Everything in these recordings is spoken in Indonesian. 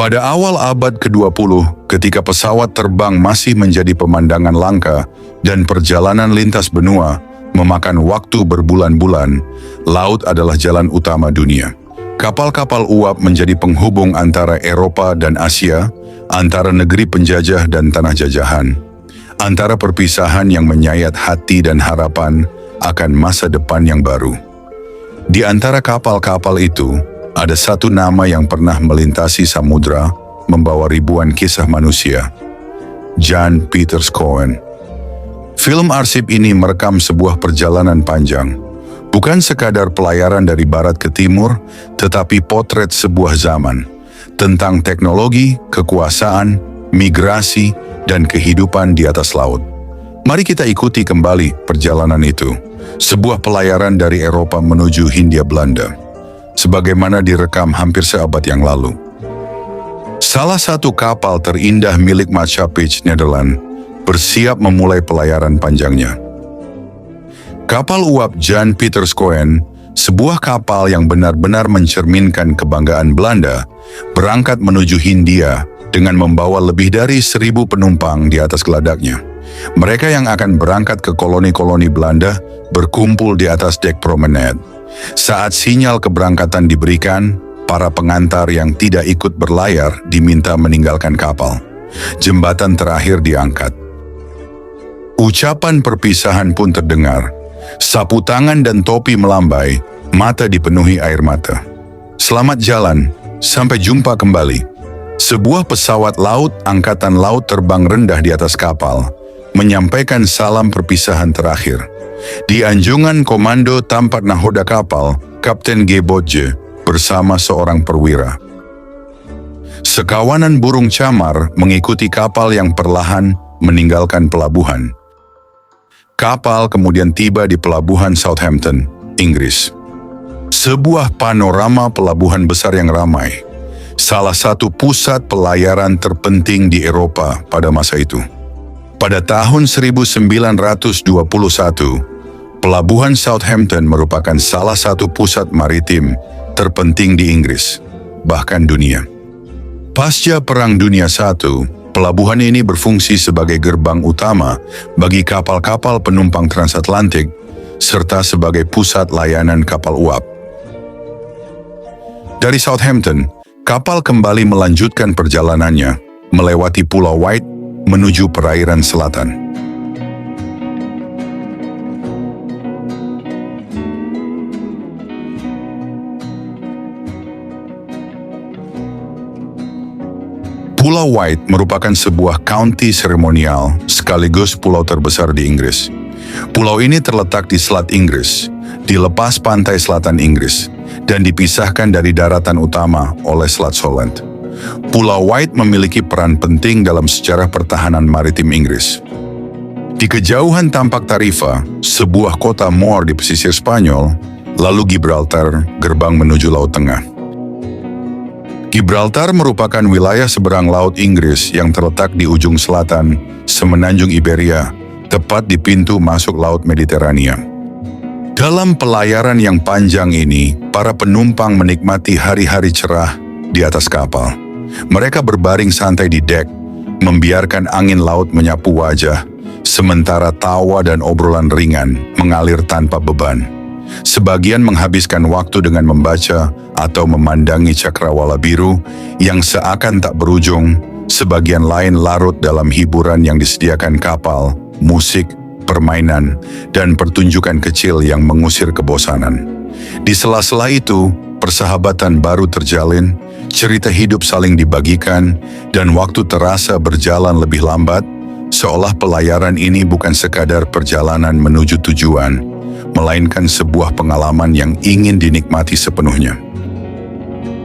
Pada awal abad ke-20, ketika pesawat terbang masih menjadi pemandangan langka dan perjalanan lintas benua memakan waktu berbulan-bulan, laut adalah jalan utama dunia. Kapal-kapal uap menjadi penghubung antara Eropa dan Asia, antara negeri penjajah dan tanah jajahan, antara perpisahan yang menyayat hati dan harapan akan masa depan yang baru. Di antara kapal-kapal itu, ada satu nama yang pernah melintasi samudra, membawa ribuan kisah manusia. Jan Peter Schoen. Film arsip ini merekam sebuah perjalanan panjang, bukan sekadar pelayaran dari barat ke timur, tetapi potret sebuah zaman, tentang teknologi, kekuasaan, migrasi, dan kehidupan di atas laut. Mari kita ikuti kembali perjalanan itu, sebuah pelayaran dari Eropa menuju Hindia Belanda, sebagaimana direkam hampir seabad yang lalu. Salah satu kapal terindah milik Maatschappiij Nederland bersiap memulai pelayaran panjangnya. Kapal uap Jan Peter Schoen, sebuah kapal yang benar-benar mencerminkan kebanggaan Belanda, berangkat menuju Hindia dengan membawa lebih dari 1.000 penumpang di atas geladaknya. Mereka yang akan berangkat ke koloni-koloni Belanda berkumpul di atas dek promenade. Saat sinyal keberangkatan diberikan, para pengantar yang tidak ikut berlayar diminta meninggalkan kapal. Jembatan terakhir diangkat. Ucapan perpisahan pun terdengar. Sapu tangan dan topi melambai, mata dipenuhi air mata. Selamat jalan, sampai jumpa kembali. Sebuah pesawat laut angkatan laut terbang rendah di atas kapal, menyampaikan salam perpisahan terakhir. Di anjungan komando tampak nahoda kapal, Kapten G. Bodje, bersama seorang perwira. Sekawanan burung camar mengikuti kapal yang perlahan meninggalkan pelabuhan. Kapal kemudian tiba di pelabuhan Southampton, Inggris. Sebuah panorama pelabuhan besar yang ramai, salah satu pusat pelayaran terpenting di Eropa pada masa itu. Pada tahun 1921, pelabuhan Southampton merupakan salah satu pusat maritim terpenting di Inggris, bahkan dunia. Pasca Perang Dunia I, pelabuhan ini berfungsi sebagai gerbang utama bagi kapal-kapal penumpang transatlantik, serta sebagai pusat layanan kapal uap. Dari Southampton, kapal kembali melanjutkan perjalanannya, melewati Pulau White menuju perairan selatan. Pulau White merupakan sebuah county seremonial sekaligus pulau terbesar di Inggris. Pulau ini terletak di Selat Inggris, di lepas pantai selatan Inggris, dan dipisahkan dari daratan utama oleh Selat Solent. Pulau White memiliki peran penting dalam sejarah pertahanan maritim Inggris. Di kejauhan tampak Tarifa, sebuah kota Moor di pesisir Spanyol, lalu Gibraltar, gerbang menuju Laut Tengah. Gibraltar merupakan wilayah seberang laut Inggris yang terletak di ujung selatan Semenanjung Iberia, tepat di pintu masuk Laut Mediterania. Dalam pelayaran yang panjang ini, para penumpang menikmati hari-hari cerah di atas kapal. Mereka berbaring santai di dek, membiarkan angin laut menyapu wajah, sementara tawa dan obrolan ringan mengalir tanpa beban. Sebagian menghabiskan waktu dengan membaca atau memandangi cakrawala biru yang seakan tak berujung, sebagian lain larut dalam hiburan yang disediakan kapal, musik, permainan, dan pertunjukan kecil yang mengusir kebosanan. Di sela-sela itu, persahabatan baru terjalin, cerita hidup saling dibagikan, dan waktu terasa berjalan lebih lambat, seolah pelayaran ini bukan sekadar perjalanan menuju tujuan, melainkan sebuah pengalaman yang ingin dinikmati sepenuhnya.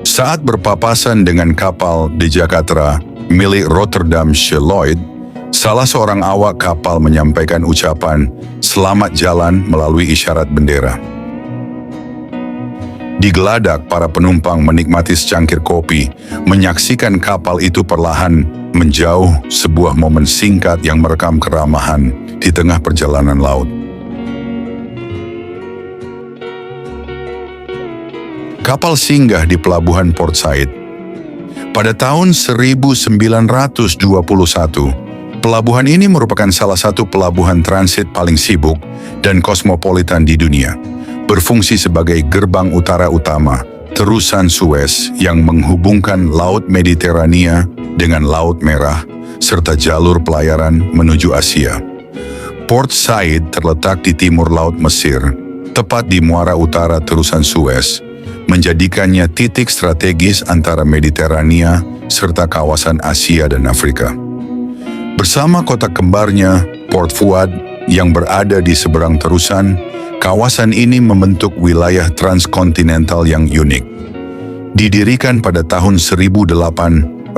Saat berpapasan dengan kapal De Jakarta milik Rotterdamsche Lloyd, salah seorang awak kapal menyampaikan ucapan "Selamat jalan" melalui isyarat bendera. Di geladak, para penumpang menikmati secangkir kopi, menyaksikan kapal itu perlahan menjauh, sebuah momen singkat yang merekam keramahan di tengah perjalanan laut. Kapal singgah di pelabuhan Port Said. Pada tahun 1921, pelabuhan ini merupakan salah satu pelabuhan transit paling sibuk dan kosmopolitan di dunia, berfungsi sebagai gerbang utara utama terusan Suez yang menghubungkan Laut Mediterania dengan Laut Merah, serta jalur pelayaran menuju Asia. Port Said terletak di timur Laut Mesir, tepat di muara utara terusan Suez, menjadikannya titik strategis antara Mediterania serta kawasan Asia dan Afrika. Bersama kota kembarnya, Port Fuad, yang berada di seberang terusan, kawasan ini membentuk wilayah transkontinental yang unik. Didirikan pada tahun 1859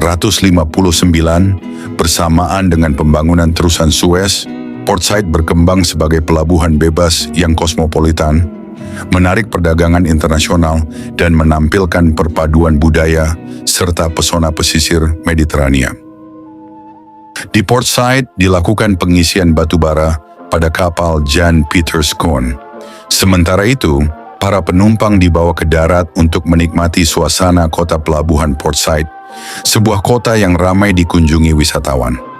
bersamaan dengan pembangunan terusan Suez, Port Said berkembang sebagai pelabuhan bebas yang kosmopolitan, menarik perdagangan internasional dan menampilkan perpaduan budaya serta pesona pesisir Mediterania. Di Port Said dilakukan pengisian batu bara pada kapal Jan Peter Schoonen. Sementara itu, para penumpang dibawa ke darat untuk menikmati suasana kota pelabuhan Port Said, sebuah kota yang ramai dikunjungi wisatawan.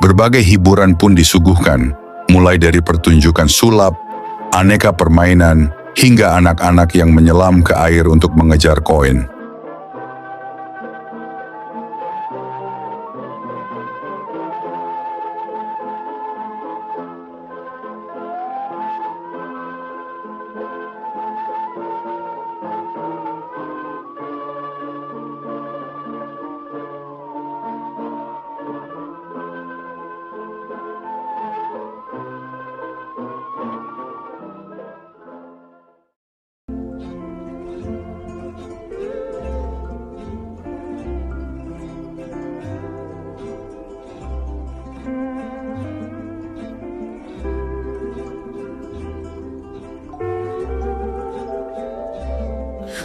Berbagai hiburan pun disuguhkan, mulai dari pertunjukan sulap, aneka permainan, hingga anak-anak yang menyelam ke air untuk mengejar koin.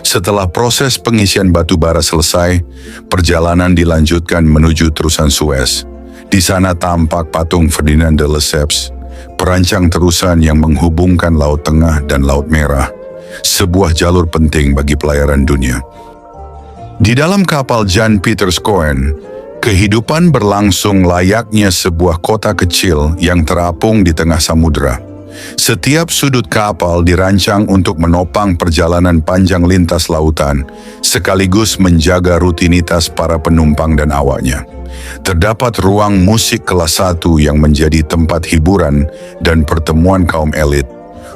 Setelah proses pengisian batu bara selesai, perjalanan dilanjutkan menuju terusan Suez. Di sana tampak patung Ferdinand de Lesseps, perancang terusan yang menghubungkan Laut Tengah dan Laut Merah, sebuah jalur penting bagi pelayaran dunia. Di dalam kapal Jan Peter Schoonen, kehidupan berlangsung layaknya sebuah kota kecil yang terapung di tengah samudera. Setiap sudut kapal dirancang untuk menopang perjalanan panjang lintas lautan, sekaligus menjaga rutinitas para penumpang dan awaknya. Terdapat ruang musik kelas 1 yang menjadi tempat hiburan dan pertemuan kaum elit,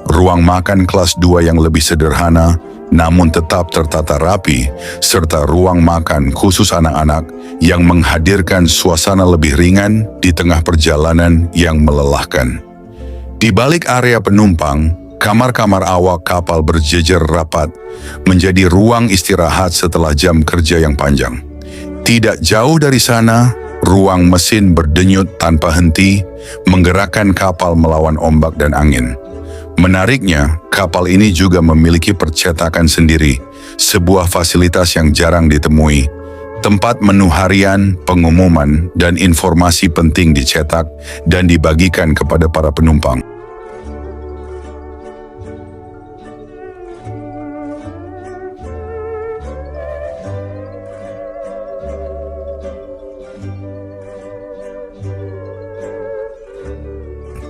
ruang makan kelas 2 yang lebih sederhana namun tetap tertata rapi, serta ruang makan khusus anak-anak yang menghadirkan suasana lebih ringan di tengah perjalanan yang melelahkan. Di balik area penumpang, kamar-kamar awak kapal berjejer rapat, menjadi ruang istirahat setelah jam kerja yang panjang. Tidak jauh dari sana, ruang mesin berdenyut tanpa henti, menggerakkan kapal melawan ombak dan angin. Menariknya, kapal ini juga memiliki percetakan sendiri, sebuah fasilitas yang jarang ditemui. Tempat menu harian, pengumuman, dan informasi penting dicetak dan dibagikan kepada para penumpang.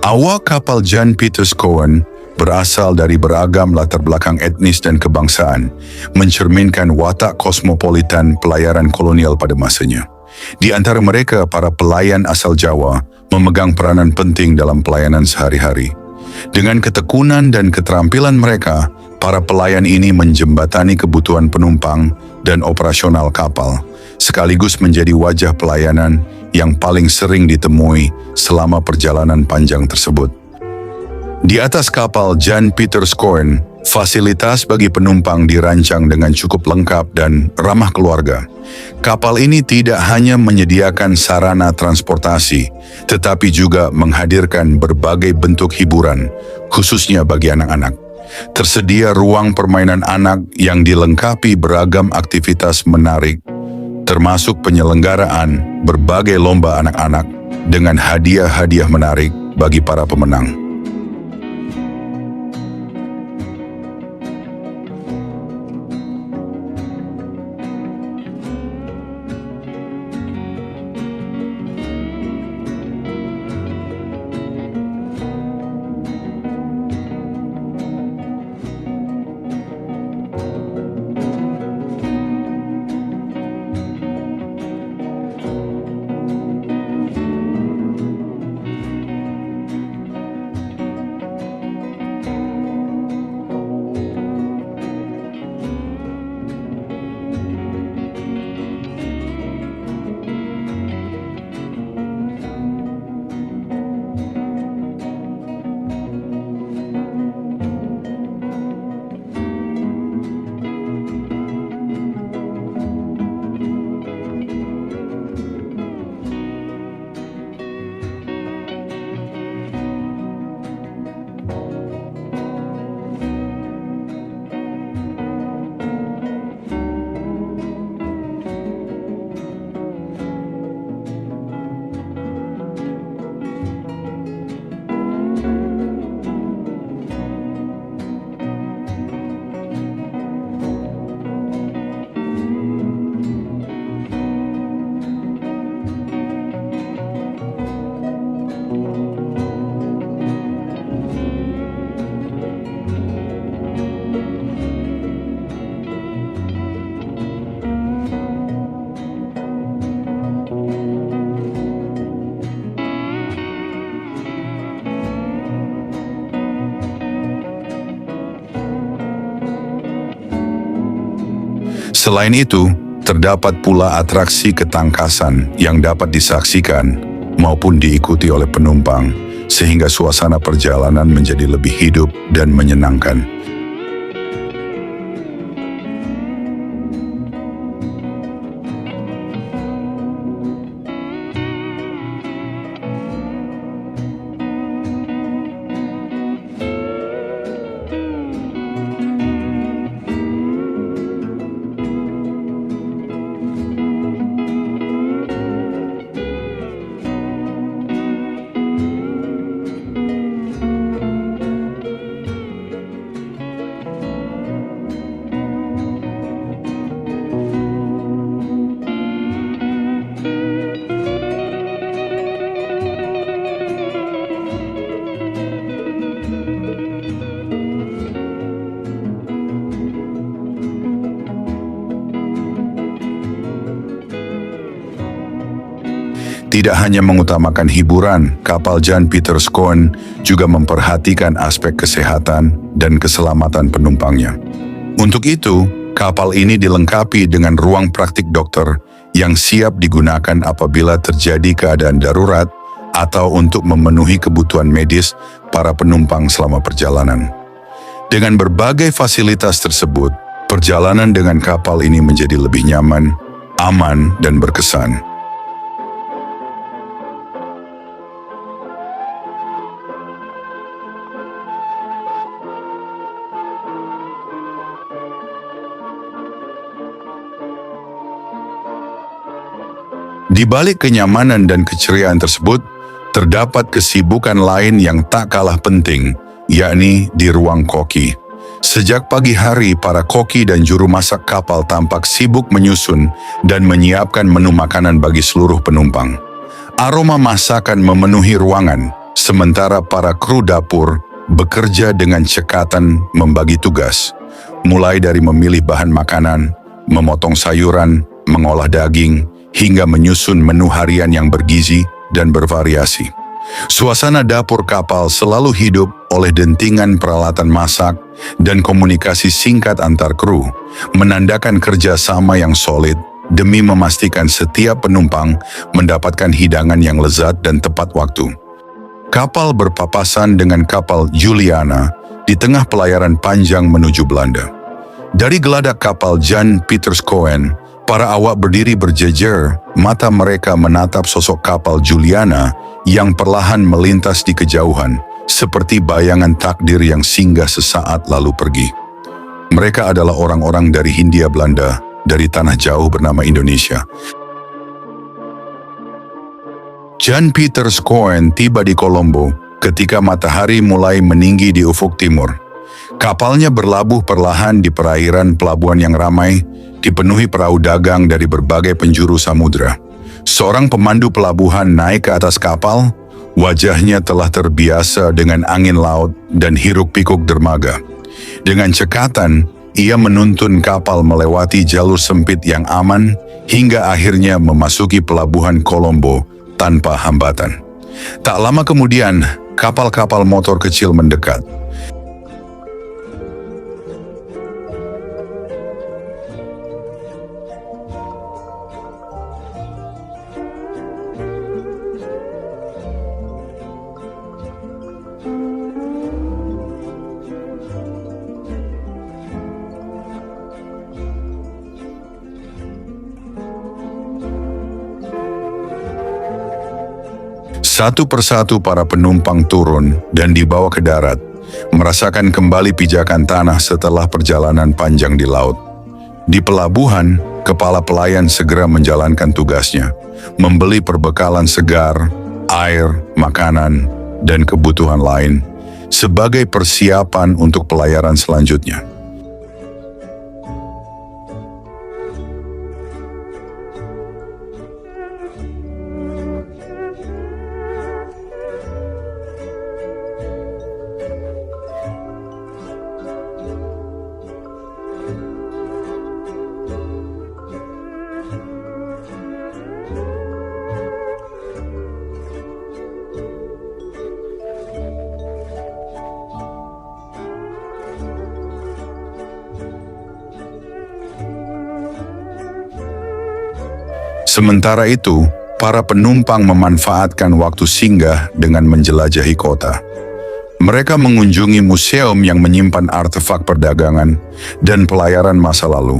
Awak kapal Jan Peter Schoonen berasal dari beragam latar belakang etnis dan kebangsaan, mencerminkan watak kosmopolitan pelayaran kolonial pada masanya. Di antara mereka, para pelayan asal Jawa memegang peranan penting dalam pelayanan sehari-hari. Dengan ketekunan dan keterampilan mereka, para pelayan ini menjembatani kebutuhan penumpang dan operasional kapal, sekaligus menjadi wajah pelayanan yang paling sering ditemui selama perjalanan panjang tersebut. Di atas kapal Jan Pieter Schoon, fasilitas bagi penumpang dirancang dengan cukup lengkap dan ramah keluarga. Kapal ini tidak hanya menyediakan sarana transportasi, tetapi juga menghadirkan berbagai bentuk hiburan, khususnya bagi anak-anak. Tersedia ruang permainan anak yang dilengkapi beragam aktivitas menarik, termasuk penyelenggaraan berbagai lomba anak-anak dengan hadiah-hadiah menarik bagi para pemenang. Selain itu, terdapat pula atraksi ketangkasan yang dapat disaksikan maupun diikuti oleh penumpang, sehingga suasana perjalanan menjadi lebih hidup dan menyenangkan. Tidak hanya mengutamakan hiburan, kapal Jan Pieter Schoon juga memperhatikan aspek kesehatan dan keselamatan penumpangnya. Untuk itu, kapal ini dilengkapi dengan ruang praktik dokter yang siap digunakan apabila terjadi keadaan darurat atau untuk memenuhi kebutuhan medis para penumpang selama perjalanan. Dengan berbagai fasilitas tersebut, perjalanan dengan kapal ini menjadi lebih nyaman, aman, dan berkesan. Di balik kenyamanan dan keceriaan tersebut, terdapat kesibukan lain yang tak kalah penting, yakni di ruang koki. Sejak pagi hari, para koki dan juru masak kapal tampak sibuk menyusun dan menyiapkan menu makanan bagi seluruh penumpang. Aroma masakan memenuhi ruangan, sementara para kru dapur bekerja dengan cekatan membagi tugas, mulai dari memilih bahan makanan, memotong sayuran, mengolah daging, hingga menyusun menu harian yang bergizi dan bervariasi. Suasana dapur kapal selalu hidup oleh dentingan peralatan masak dan komunikasi singkat antar kru, menandakan kerjasama yang solid demi memastikan setiap penumpang mendapatkan hidangan yang lezat dan tepat waktu. Kapal berpapasan dengan kapal Juliana di tengah pelayaran panjang menuju Belanda. Dari geladak kapal Jan Pieterszoon, para awak berdiri berjejer, mata mereka menatap sosok kapal Juliana yang perlahan melintas di kejauhan, seperti bayangan takdir yang singgah sesaat lalu pergi. Mereka adalah orang-orang dari Hindia Belanda, dari tanah jauh bernama Indonesia. Jan Pieterszoon tiba di Kolombo ketika matahari mulai meninggi di ufuk timur. Kapalnya berlabuh perlahan di perairan pelabuhan yang ramai, dipenuhi perahu dagang dari berbagai penjuru samudra. Seorang pemandu pelabuhan naik ke atas kapal, wajahnya telah terbiasa dengan angin laut dan hiruk-pikuk dermaga. Dengan cekatan, ia menuntun kapal melewati jalur sempit yang aman hingga akhirnya memasuki pelabuhan Kolombo tanpa hambatan. Tak lama kemudian, kapal-kapal motor kecil mendekat. Satu persatu para penumpang turun dan dibawa ke darat, merasakan kembali pijakan tanah setelah perjalanan panjang di laut. Di pelabuhan, kepala pelayan segera menjalankan tugasnya, membeli perbekalan segar, air, makanan, dan kebutuhan lain sebagai persiapan untuk pelayaran selanjutnya. Sementara itu, para penumpang memanfaatkan waktu singgah dengan menjelajahi kota. Mereka mengunjungi museum yang menyimpan artefak perdagangan dan pelayaran masa lalu.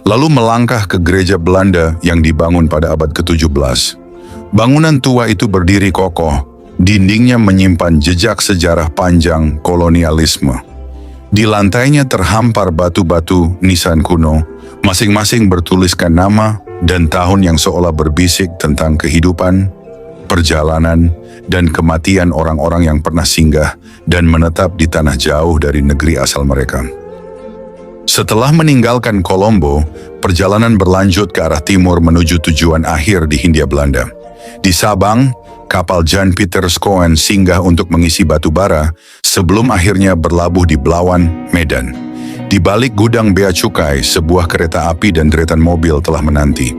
Lalu melangkah ke gereja Belanda yang dibangun pada abad ke-17. Bangunan tua itu berdiri kokoh. Dindingnya menyimpan jejak sejarah panjang kolonialisme. Di lantainya terhampar batu-batu nisan kuno, masing-masing bertuliskan nama dan tahun yang seolah berbisik tentang kehidupan, perjalanan, dan kematian orang-orang yang pernah singgah dan menetap di tanah jauh dari negeri asal mereka. Setelah meninggalkan Kolombo, perjalanan berlanjut ke arah timur menuju tujuan akhir di Hindia Belanda. Di Sabang, kapal Jan Pieterszoon singgah untuk mengisi batu bara sebelum akhirnya berlabuh di Blawan, Medan. Di balik gudang bea cukai, sebuah kereta api dan deretan mobil telah menanti.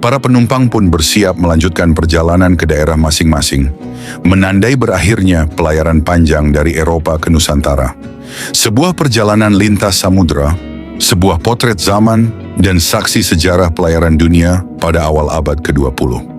Para penumpang pun bersiap melanjutkan perjalanan ke daerah masing-masing, menandai berakhirnya pelayaran panjang dari Eropa ke Nusantara. Sebuah perjalanan lintas samudra, sebuah potret zaman, dan saksi sejarah pelayaran dunia pada awal abad ke-20.